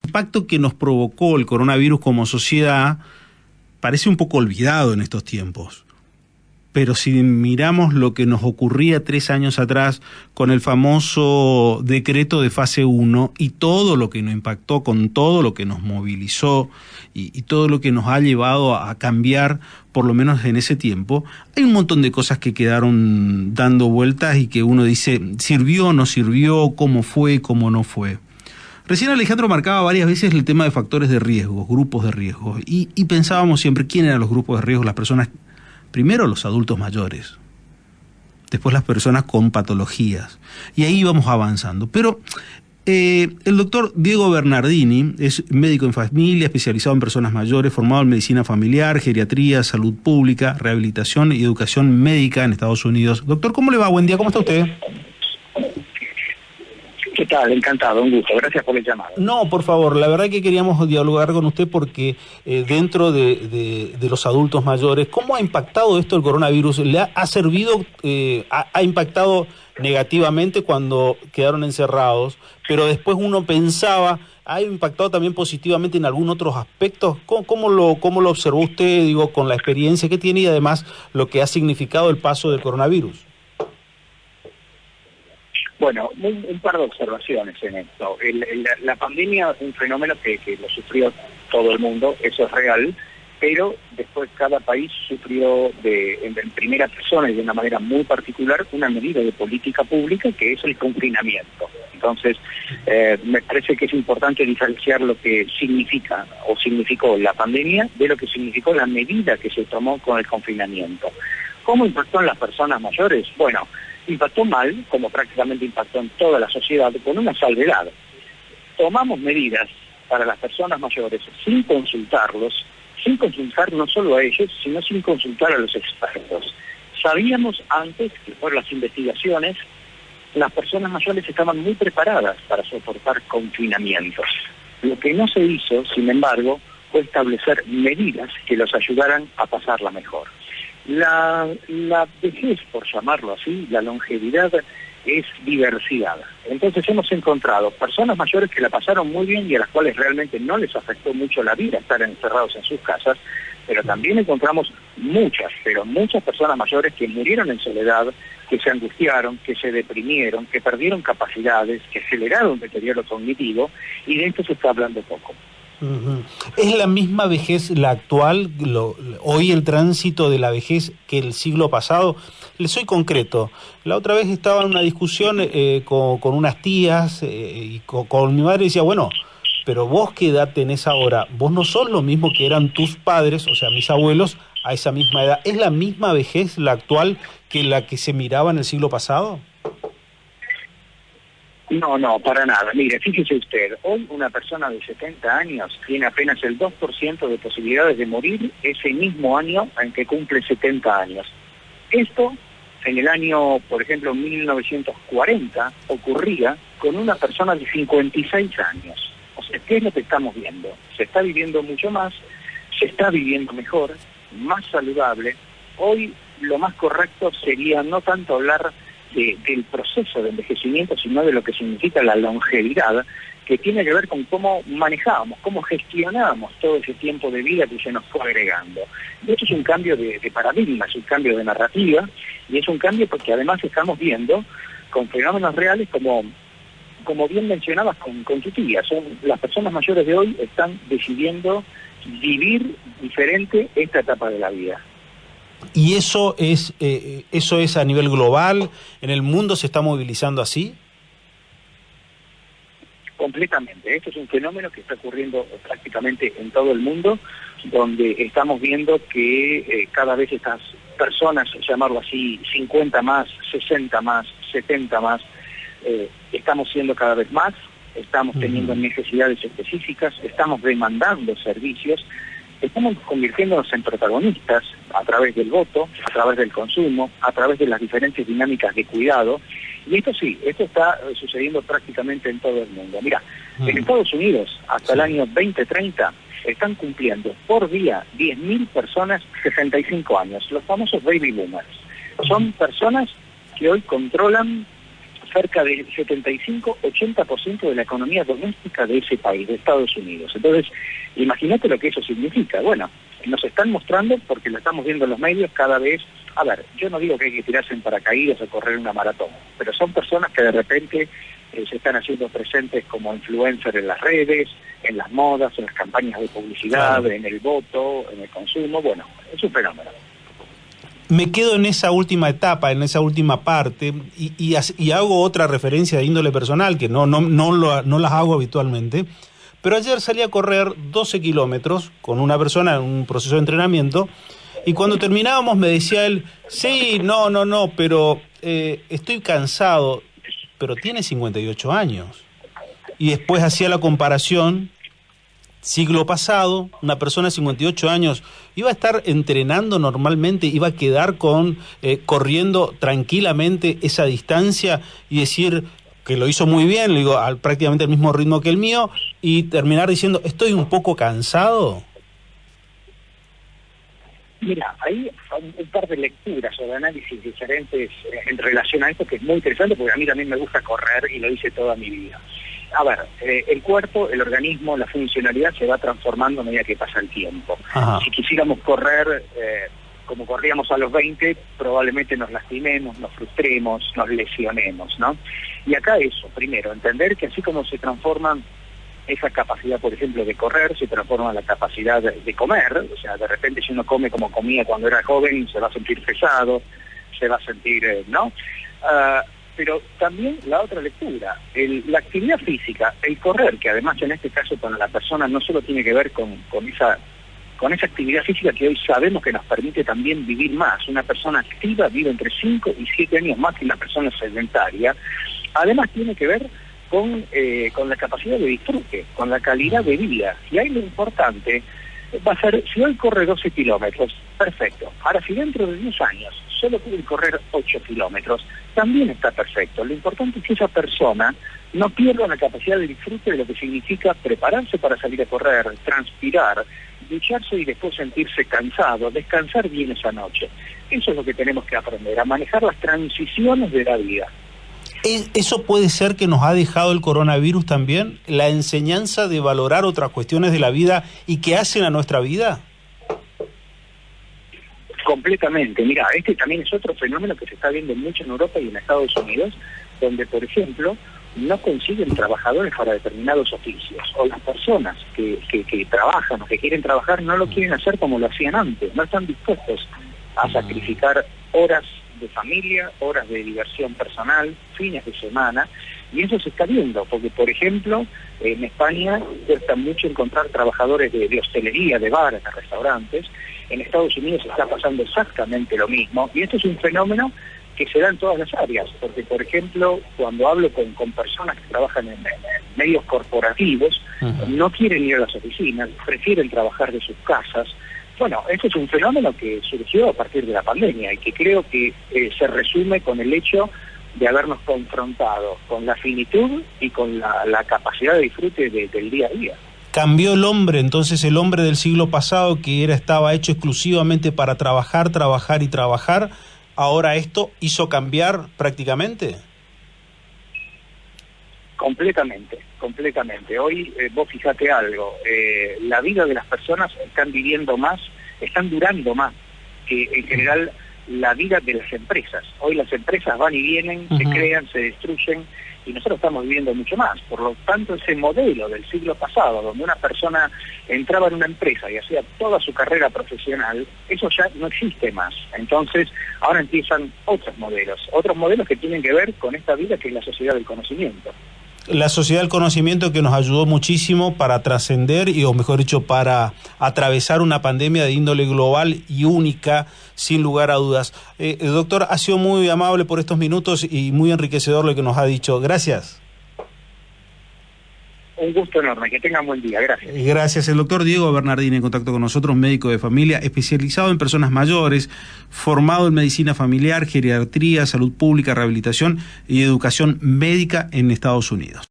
impacto que nos provocó el coronavirus como sociedad parece un poco olvidado en estos tiempos. Pero si miramos lo que nos ocurría 3 años atrás con el famoso decreto de fase 1 y todo lo que nos impactó, con todo lo que nos movilizó y todo lo que nos ha llevado a cambiar, por lo menos en ese tiempo, hay un montón de cosas que quedaron dando vueltas y que uno dice, ¿sirvió, no sirvió, cómo fue, cómo no fue? Recién Alejandro marcaba varias veces el tema de factores de riesgo, grupos de riesgo, y pensábamos siempre quién eran los grupos de riesgo, las personas. Primero los adultos mayores, después las personas con patologías, y ahí íbamos avanzando. Pero el doctor Diego Bernardini es médico en familia, especializado en personas mayores, formado en medicina familiar, geriatría, salud pública, rehabilitación y educación médica en Estados Unidos. Doctor, ¿cómo le va? Buen día, ¿cómo está usted? ¿Qué tal? Encantado, un gusto. Gracias por el llamado. No, por favor, la verdad que queríamos dialogar con usted porque dentro de los adultos mayores, ¿cómo ha impactado esto el coronavirus? ¿Le ha servido, ha impactado negativamente cuando quedaron encerrados, pero después uno pensaba, ha impactado también positivamente en algún otros aspectos? ¿Cómo lo observó usted, digo, con la experiencia que tiene y además lo que ha significado el paso del coronavirus? Bueno, un par de observaciones en esto. La pandemia es un fenómeno que lo sufrió todo el mundo, eso es real, pero después cada país sufrió en primera persona y de una manera muy particular una medida de política pública que es el confinamiento. Entonces, me parece que es importante diferenciar lo que significa o significó la pandemia de lo que significó la medida que se tomó con el confinamiento. ¿Cómo impactó en las personas mayores? Bueno, impactó mal, como prácticamente impactó en toda la sociedad, con una salvedad. Tomamos medidas para las personas mayores sin consultarlos, sin consultar no solo a ellos, sino sin consultar a los expertos. Sabíamos antes que por las investigaciones, las personas mayores estaban muy preparadas para soportar confinamientos. Lo que no se hizo, sin embargo, fue establecer medidas que los ayudaran a pasarla mejor. La vejez, por llamarlo así, la longevidad, es diversidad. Entonces hemos encontrado personas mayores que la pasaron muy bien y a las cuales realmente no les afectó mucho la vida estar encerrados en sus casas, pero también encontramos muchas personas mayores que murieron en soledad, que se angustiaron, que se deprimieron, que perdieron capacidades, que aceleraron un deterioro cognitivo, y de esto se está hablando poco. Uh-huh. ¿Es la misma vejez la actual, hoy el tránsito de la vejez que el siglo pasado? Le soy concreto. La otra vez estaba en una discusión con unas tías y con mi madre, decía, bueno, pero vos qué edad tenés ahora, vos no sos lo mismo que eran tus padres, o sea, mis abuelos, a esa misma edad. ¿Es la misma vejez la actual que la que se miraba en el siglo pasado? No, para nada. Mire, fíjese usted, hoy una persona de 70 años tiene apenas el 2% de posibilidades de morir ese mismo año en que cumple 70 años. Esto, en el año, por ejemplo, 1940, ocurría con una persona de 56 años. O sea, ¿qué es lo que estamos viendo? Se está viviendo mucho más, se está viviendo mejor, más saludable. Hoy lo más correcto sería no tanto hablar del proceso de envejecimiento, sino de lo que significa la longevidad, que tiene que ver con cómo manejábamos, cómo gestionábamos todo ese tiempo de vida que se nos fue agregando. Y esto es un cambio de paradigma, es un cambio de narrativa, y es un cambio porque además estamos viendo con fenómenos reales como bien mencionabas con tu tía, las personas mayores de hoy están decidiendo vivir diferente esta etapa de la vida. ¿Y eso es a nivel global? ¿En el mundo se está movilizando así? Completamente. Esto es un fenómeno que está ocurriendo prácticamente en todo el mundo, donde estamos viendo que cada vez estas personas, llamarlo así, 50 más, 60 más, 70 más, estamos siendo cada vez más, estamos teniendo necesidades específicas, estamos demandando servicios, estamos convirtiéndonos en protagonistas a través del voto, a través del consumo, a través de las diferentes dinámicas de cuidado. Y esto sí, esto está sucediendo prácticamente en todo el mundo. Mira, en Estados Unidos, hasta el año 2030, están cumpliendo por día 10.000 personas 65 años, los famosos baby boomers. Son personas que hoy controlan cerca del 75-80% de la economía doméstica de ese país, de Estados Unidos. Entonces, imagínate lo que eso significa. Bueno, nos están mostrando, porque lo estamos viendo en los medios cada vez. A ver, yo no digo que hay que tirarse en paracaídas o correr una maratón, pero son personas que de repente se están haciendo presentes como influencers en las redes, en las modas, en las campañas de publicidad, en el voto, en el consumo. Bueno, es un fenómeno. Me quedo en esa última etapa, en esa última parte, y hago otra referencia de índole personal, que no las hago habitualmente, pero ayer salí a correr 12 kilómetros con una persona en un proceso de entrenamiento, y cuando terminábamos me decía él, sí, no, pero estoy cansado, pero tiene 58 años. Y después hacía la comparación, siglo pasado, una persona de 58 años iba a estar entrenando normalmente, iba a quedar corriendo tranquilamente esa distancia y decir que lo hizo muy bien, le digo, prácticamente al mismo ritmo que el mío, y terminar diciendo, estoy un poco cansado. Mira, hay un par de lecturas o de análisis diferentes en relación a esto, que es muy interesante, porque a mí también me gusta correr y lo hice toda mi vida. A ver, el cuerpo, el organismo, la funcionalidad se va transformando a medida que pasa el tiempo. Ajá. Si quisiéramos correr como corríamos a los 20, probablemente nos lastimemos, nos frustremos, nos lesionemos, ¿no? Y acá eso, primero, entender que así como se transforman esa capacidad, por ejemplo, de correr, se transforma en la capacidad de comer. O sea, de repente si uno come como comía cuando era joven, se va a sentir pesado, se va a sentir, ¿no? Pero también la otra lectura, la actividad física, el correr, que además en este caso para la persona no solo tiene que ver con esa actividad física que hoy sabemos que nos permite también vivir más. Una persona activa vive entre 5 y 7 años más que una persona sedentaria. Además tiene que ver con la capacidad de disfrute, con la calidad de vida. Y ahí lo importante va a ser, si hoy corre 12 kilómetros, perfecto. Ahora, si dentro de 10 años solo puede correr 8 kilómetros, también está perfecto. Lo importante es que esa persona no pierda la capacidad de disfrute de lo que significa prepararse para salir a correr, transpirar, ducharse y después sentirse cansado, descansar bien esa noche. Eso es lo que tenemos que aprender, a manejar las transiciones de la vida. ¿Eso puede ser que nos ha dejado el coronavirus también? ¿La enseñanza de valorar otras cuestiones de la vida y que hacen a nuestra vida? Completamente. Mira, este también es otro fenómeno que se está viendo mucho en Europa y en Estados Unidos, donde, por ejemplo, no consiguen trabajadores para determinados oficios, o las personas que trabajan o que quieren trabajar no lo quieren hacer como lo hacían antes, no están dispuestos a sacrificar horas de familia, horas de diversión personal, fines de semana, y eso se está viendo, porque por ejemplo, en España cuesta mucho encontrar trabajadores de hostelería, de bares, de restaurantes. En Estados Unidos está pasando exactamente lo mismo, y esto es un fenómeno que se da en todas las áreas, porque por ejemplo, cuando hablo con personas que trabajan en medios corporativos, no quieren ir a las oficinas, prefieren trabajar de sus casas. Bueno, este es un fenómeno que surgió a partir de la pandemia y que creo que se resume con el hecho de habernos confrontado con la finitud y con la capacidad de disfrute del día a día. ¿Cambió el hombre, entonces el hombre del siglo pasado que estaba hecho exclusivamente para trabajar, trabajar y trabajar, ahora esto hizo cambiar prácticamente? Completamente. Hoy vos fijate algo, la vida de las personas están viviendo más, están durando más que en general la vida de las empresas. Hoy las empresas van y vienen, se crean, se destruyen, y nosotros estamos viviendo mucho más. Por lo tanto, ese modelo del siglo pasado, donde una persona entraba en una empresa y hacía toda su carrera profesional, eso ya no existe más. Entonces, ahora empiezan otros modelos que tienen que ver con esta vida que es la sociedad del conocimiento. La sociedad del conocimiento que nos ayudó muchísimo para trascender, o mejor dicho, para atravesar una pandemia de índole global y única, sin lugar a dudas. Doctor, ha sido muy amable por estos minutos y muy enriquecedor lo que nos ha dicho. Gracias. Un gusto enorme, que tengan buen día, gracias. Gracias. El doctor Diego Bernardini en contacto con nosotros, médico de familia, especializado en personas mayores, formado en medicina familiar, geriatría, salud pública, rehabilitación y educación médica en Estados Unidos.